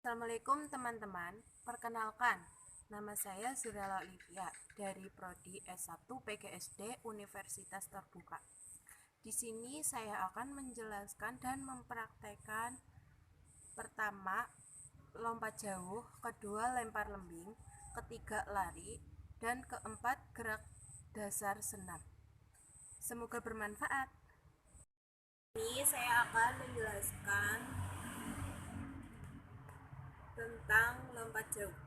Assalamualaikum teman-teman, perkenalkan, nama saya Zurala Olivia dari Prodi S1 PGSD Universitas Terbuka. Di sini saya akan menjelaskan dan mempraktekkan pertama lompat jauh, kedua lempar lembing, ketiga lari, dan keempat gerak dasar senam. Semoga bermanfaat. Ini saya akan menjelaskan tentang lompat jauh.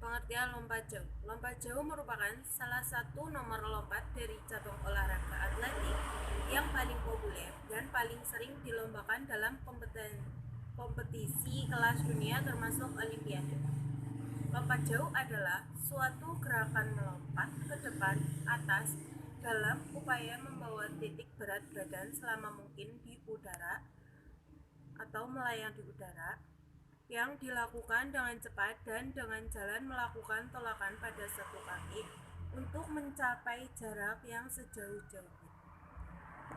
Pengertian lompat jauh. Lompat jauh merupakan salah satu nomor lompat dari cabang olahraga atletik yang paling populer dan paling sering dilombakan dalam kompetisi kelas dunia termasuk Olimpiade. Lompat jauh adalah suatu gerakan melompat ke depan atas dalam upaya membawa titik berat badan selama mungkin di udara atau melayang di udara, yang dilakukan dengan cepat dan dengan jalan melakukan tolakan pada satu kaki untuk mencapai jarak yang sejauh-jauhnya.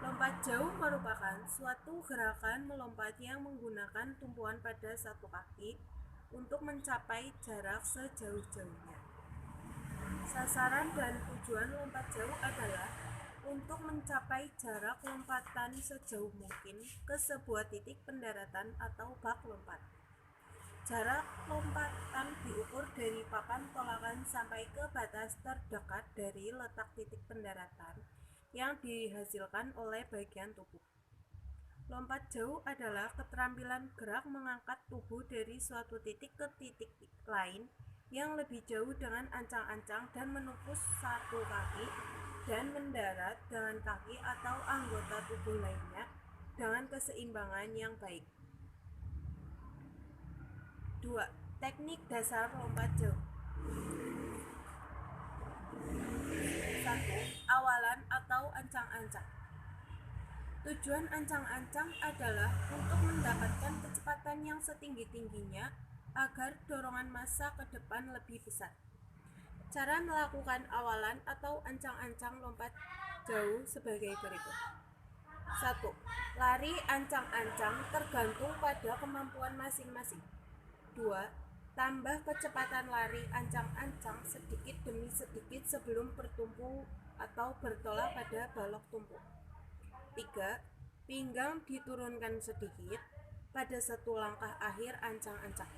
Lompat jauh merupakan suatu gerakan melompat yang menggunakan tumpuan pada satu kaki untuk mencapai jarak sejauh-jauhnya. Sasaran dan tujuan lompat jauh adalah untuk mencapai jarak lompatan sejauh mungkin ke sebuah titik pendaratan atau bak lompat. Jarak lompatan diukur dari papan tolakan sampai ke batas terdekat dari letak titik pendaratan yang dihasilkan oleh bagian tubuh. Lompat jauh adalah keterampilan gerak mengangkat tubuh dari suatu titik ke titik lain yang lebih jauh dengan ancang-ancang dan menepus satu kaki dan mendarat dengan kaki atau anggota tubuh lainnya dengan keseimbangan yang baik. 2. Teknik dasar lompat jauh. 1. Awalan atau ancang-ancang. Tujuan ancang-ancang adalah untuk mendapatkan kecepatan yang setinggi-tingginya agar dorongan massa ke depan lebih besar. Cara melakukan awalan atau ancang-ancang lompat jauh sebagai berikut. 1. Lari ancang-ancang tergantung pada kemampuan masing-masing. 2. Tambah kecepatan lari ancang-ancang sedikit demi sedikit sebelum bertumpu atau bertolak pada balok tumpu. 3. Pinggang diturunkan sedikit pada satu langkah akhir ancang-ancang.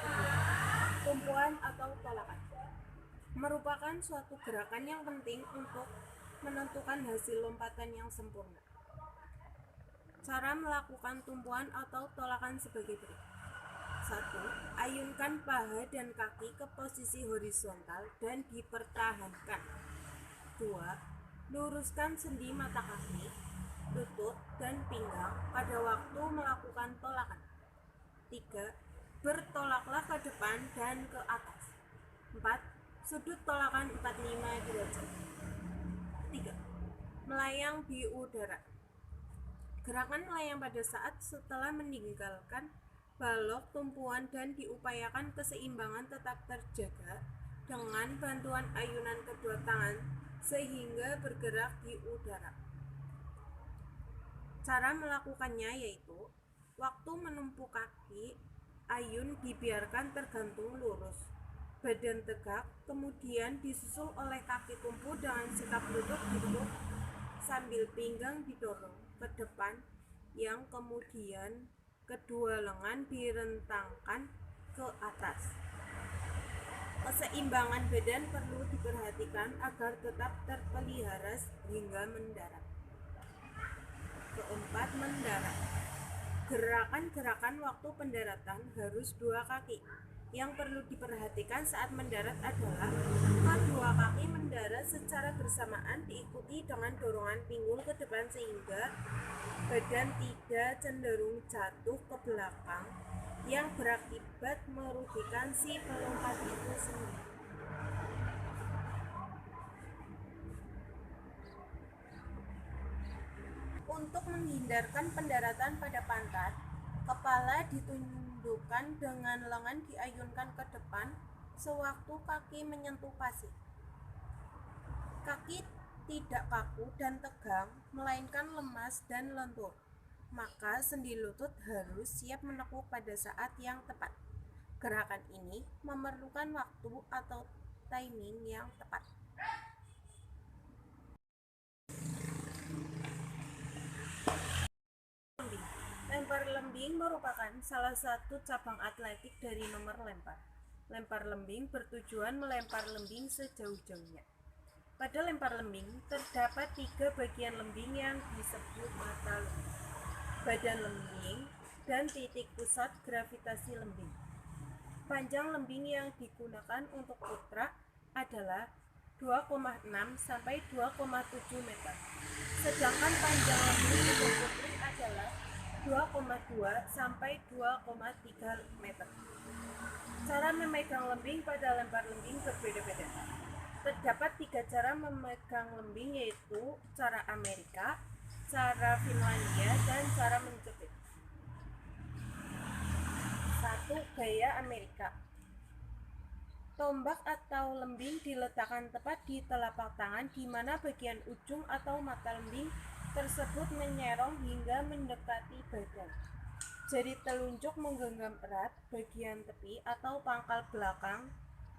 4. Tumpuan atau tolakan merupakan suatu gerakan yang penting untuk menentukan hasil lompatan yang sempurna. Cara melakukan tumpuan atau tolakan sebagai berikut. 1. Ayunkan paha dan kaki ke posisi horizontal dan dipertahankan. 2. Luruskan sendi mata kaki, lutut, dan pinggang pada waktu melakukan tolakan. 3. Bertolaklah ke depan dan ke atas. 4. Sudut tolakan 45 derajat. 3. Melayang di udara. Gerakan melayang pada saat setelah meninggalkan balok tumpuan dan diupayakan keseimbangan tetap terjaga dengan bantuan ayunan kedua tangan sehingga bergerak di udara. Cara melakukannya yaitu waktu menempuh kaki, ayun dibiarkan tergantung lurus, badan tegak, kemudian disusul oleh kaki tumpu dengan sikap lutut ditekuk sambil pinggang didorong ke depan, yang kemudian kedua lengan direntangkan ke atas. Keseimbangan badan perlu diperhatikan agar tetap terpelihara hingga mendarat. Keempat, mendarat. Gerakan-gerakan waktu pendaratan harus dua kaki. Yang perlu diperhatikan saat mendarat adalah kedua kaki mendarat secara bersamaan diikuti dengan dorongan pinggul ke depan sehingga badan tidak cenderung jatuh ke belakang yang berakibat merugikan si pelompat itu sendiri. Untuk menghindarkan pendaratan pada pantat, kepala ditundukkan dengan lengan diayunkan ke depan sewaktu kaki menyentuh pasir. Kaki tidak kaku dan tegang, melainkan lemas dan lentur. maka sendi lutut harus siap menekuk pada saat yang tepat. Gerakan ini memerlukan waktu atau timing yang tepat. Lempar lembing merupakan salah satu cabang atletik dari nomor lempar. Lempar lembing bertujuan melempar lembing sejauh-jauhnya. Pada lempar lembing, terdapat 3 bagian lembing yang disebut mata lembing, badan lembing, dan titik pusat gravitasi lembing. Panjang lembing yang digunakan untuk putra adalah 2,6 sampai 2,7 meter. Sedangkan panjang lembing untuk putri adalah 2,2 sampai 2,3 meter. Cara memegang lembing pada lempar lembing berbeda-beda. Terdapat 3 cara memegang lembing, yaitu cara Amerika, cara Finlandia, dan cara menjepit. 1. Gaya Amerika. Tombak atau lembing diletakkan tepat di telapak tangan, di mana bagian ujung atau mata lembing tersebut menyerong hingga mendekati badan. Jari telunjuk menggenggam erat bagian tepi atau pangkal belakang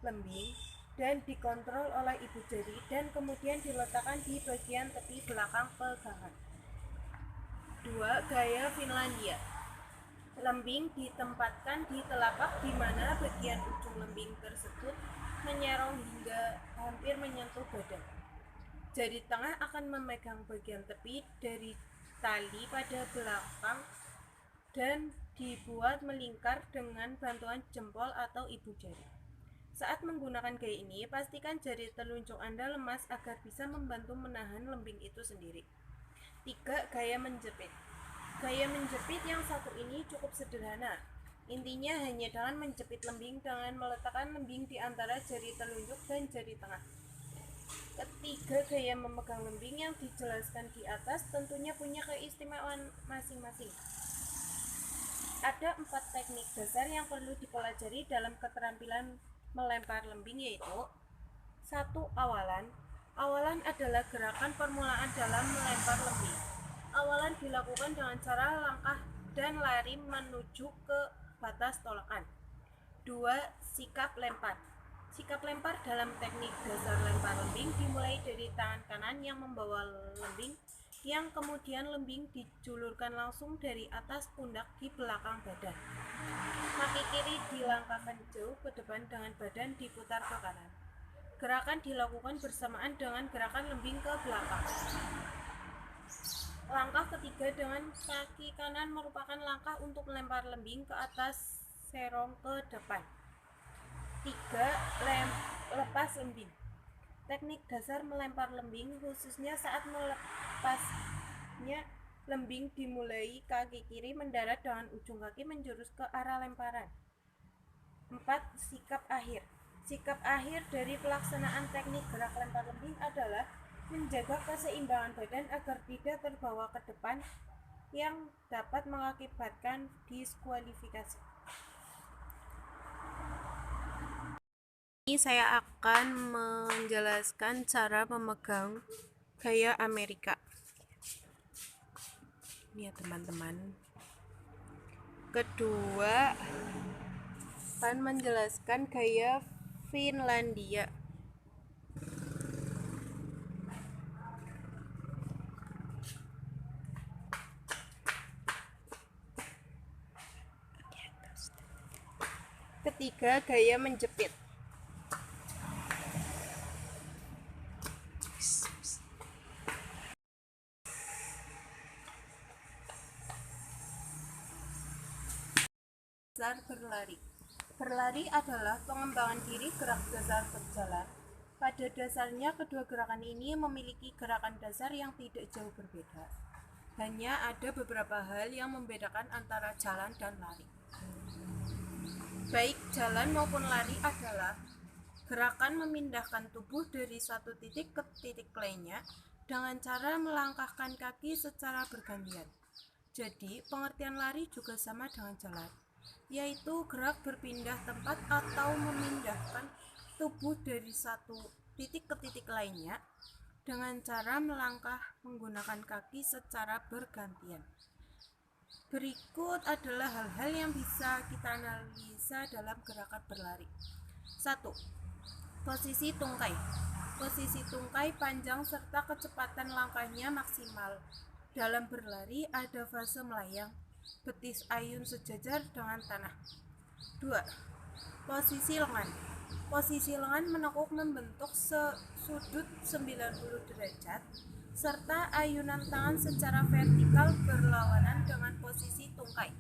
lembing dan dikontrol oleh ibu jari, dan kemudian diletakkan di bagian tepi belakang pegangan. 2. Gaya Finlandia. Lembing ditempatkan di telapak, di mana bagian ujung lembing tersebut menyerong hingga hampir menyentuh badan. Jari tengah akan memegang bagian tepi dari tali pada belakang dan dibuat melingkar dengan bantuan jempol atau ibu jari. Saat menggunakan gaya ini, pastikan jari telunjuk Anda lemas agar bisa membantu menahan lembing itu sendiri. 3. Gaya menjepit. Gaya menjepit yang satu ini cukup sederhana. Intinya hanya dengan menjepit lembing dengan meletakkan lembing di antara jari telunjuk dan jari tengah. Ketiga gaya memegang lembing yang dijelaskan di atas tentunya punya keistimewaan masing-masing. Ada 4 teknik dasar yang perlu dipelajari dalam keterampilan melempar lembing, yaitu 1. Awalan. Awalan adalah gerakan permulaan dalam melempar lembing. Awalan dilakukan dengan cara langkah dan lari menuju ke batas tolakan. 2. Sikap lempar. Sikap lempar dalam teknik dasar lempar lembing dimulai dari tangan kanan yang membawa lembing, yang kemudian lembing dijulurkan langsung dari atas pundak di belakang badan. Kaki kiri dilangkahkan jauh ke depan dengan badan diputar ke kanan. Gerakan dilakukan bersamaan dengan gerakan lembing ke belakang. Langkah ketiga dengan kaki kanan merupakan langkah untuk melempar lembing ke atas serong ke depan. 3. Lepas lembing. Teknik dasar melempar lembing, khususnya saat melepasnya lembing, dimulai kaki kiri mendarat dengan ujung kaki menjurus ke arah lemparan. 4. Sikap akhir. Sikap akhir dari pelaksanaan teknik gerak lempar lembing adalah menjaga keseimbangan badan agar tidak terbawa ke depan yang dapat mengakibatkan diskualifikasi. Ini saya akan menjelaskan cara memegang gaya Amerika. Ini ya teman-teman. Kedua, akan menjelaskan gaya Finlandia. Ketiga, gaya menjepit. Dasar berlari. Berlari adalah pengembangan diri gerak dasar berjalan. Pada dasarnya, kedua gerakan ini memiliki gerakan dasar yang tidak jauh berbeda. Hanya ada beberapa hal yang membedakan antara jalan dan lari. Baik jalan maupun lari adalah gerakan memindahkan tubuh dari satu titik ke titik lainnya dengan cara melangkahkan kaki secara bergantian. Jadi, pengertian lari juga sama dengan jalan, yaitu gerak berpindah tempat atau memindahkan tubuh dari satu titik ke titik lainnya dengan cara melangkah menggunakan kaki secara bergantian. Berikut adalah hal-hal yang bisa kita analisa dalam gerakan berlari. 1. Posisi tungkai. Posisi tungkai panjang serta kecepatan langkahnya maksimal. Dalam berlari ada fase melayang, betis ayun sejajar dengan tanah. 2. Posisi lengan. Posisi lengan menekuk membentuk sudut 90 derajat serta ayunan tangan secara vertikal berlawanan dengan posisi tungkai.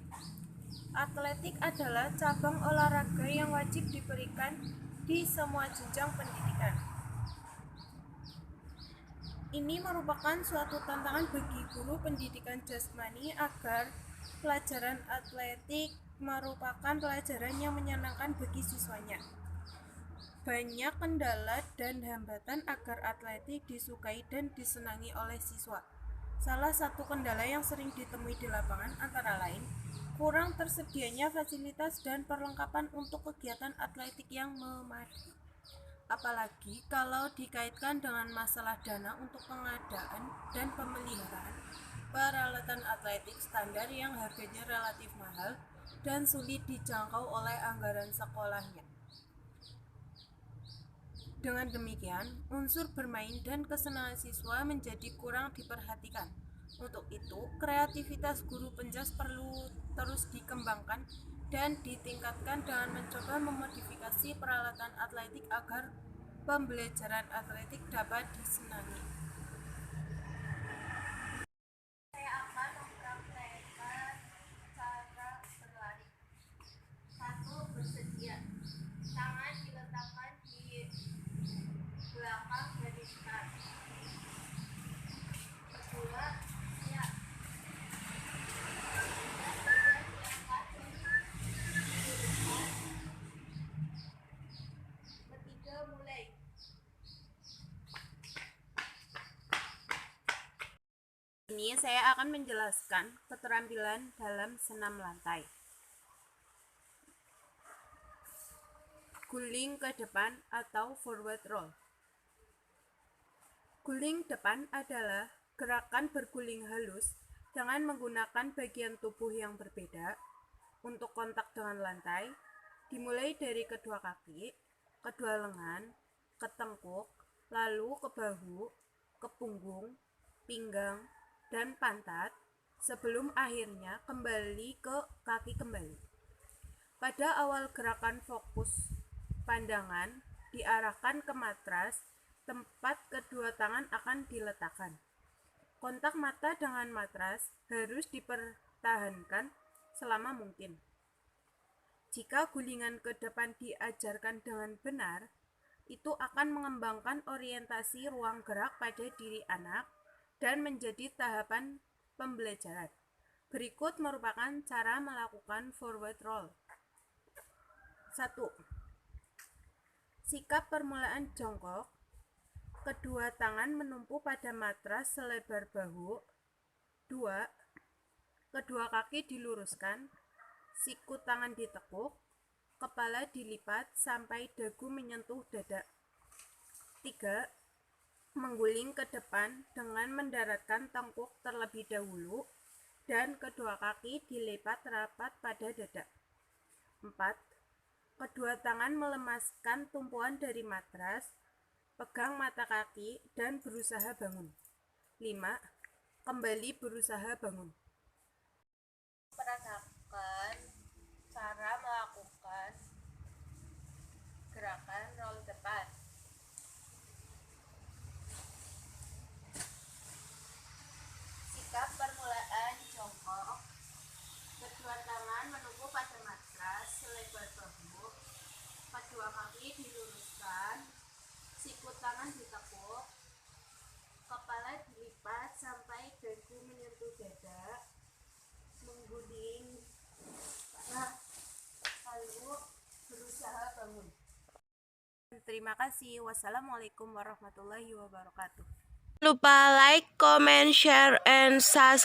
Atletik adalah cabang olahraga yang wajib diberikan di semua jenjang pendidikan. Ini merupakan suatu tantangan bagi guru pendidikan jasmani agar pelajaran atletik merupakan pelajaran yang menyenangkan bagi siswanya. Banyak kendala dan hambatan agar atletik disukai dan disenangi oleh siswa. Salah satu kendala yang sering ditemui di lapangan antara lain kurang tersedianya fasilitas dan perlengkapan untuk kegiatan atletik yang memadai. Apalagi kalau dikaitkan dengan masalah dana untuk pengadaan dan pemeliharaan peralatan atletik standar yang harganya relatif mahal dan sulit dijangkau oleh anggaran sekolahnya. Dengan demikian, unsur bermain dan kesenangan siswa menjadi kurang diperhatikan. Untuk itu, kreativitas guru penjas perlu terus dikembangkan dan ditingkatkan dengan mencoba memodifikasi peralatan atletik agar pembelajaran atletik dapat disenangi. Saya akan mempraktekkan cara berlari. 1. Bersedia. Tangan diletakkan di belakang garis start. 2. Siap. Ketiga, mulai. Ini saya akan menjelaskan keterampilan dalam senam lantai. Guling ke depan atau forward roll. Guling depan adalah gerakan berguling halus dengan menggunakan bagian tubuh yang berbeda. Untuk kontak dengan lantai, dimulai dari kedua kaki, kedua lengan, ke tengkuk, lalu ke bahu, ke punggung, pinggang, dan pantat, sebelum akhirnya kembali ke kaki kembali. Pada awal gerakan fokus pandangan diarahkan ke matras, tempat kedua tangan akan diletakkan. Kontak mata dengan matras harus dipertahankan selama mungkin. Jika gulingan ke depan diajarkan dengan benar, itu akan mengembangkan orientasi ruang gerak pada diri anak dan menjadi tahapan pembelajaran. Berikut merupakan cara melakukan forward roll. 1. Sikap permulaan jongkok. Kedua tangan menumpu pada matras selebar bahu. 2. Kedua kaki diluruskan, siku tangan ditekuk, kepala dilipat sampai dagu menyentuh dada. 3. Mengguling ke depan dengan mendaratkan tengkuk terlebih dahulu dan kedua kaki dilipat rapat pada dada. 4. Kedua tangan melemaskan tumpuan dari matras, pegang mata kaki dan berusaha bangun. 5. Kembali berusaha bangun. Peragakan cara melakukan gerakan roll depan. Sikap permulaan jongkok. Kedua tangan menumpu pada matras selebar bahu. Kedua kaki diluruskan, siku tangan ditekuk, kepala dilipat sampai dagu menyentuh dada, mengguling, lalu berusaha bangun. Terima kasih. Wassalamualaikum warahmatullahi wabarakatuh. Lupa like, comment, share, and subscribe.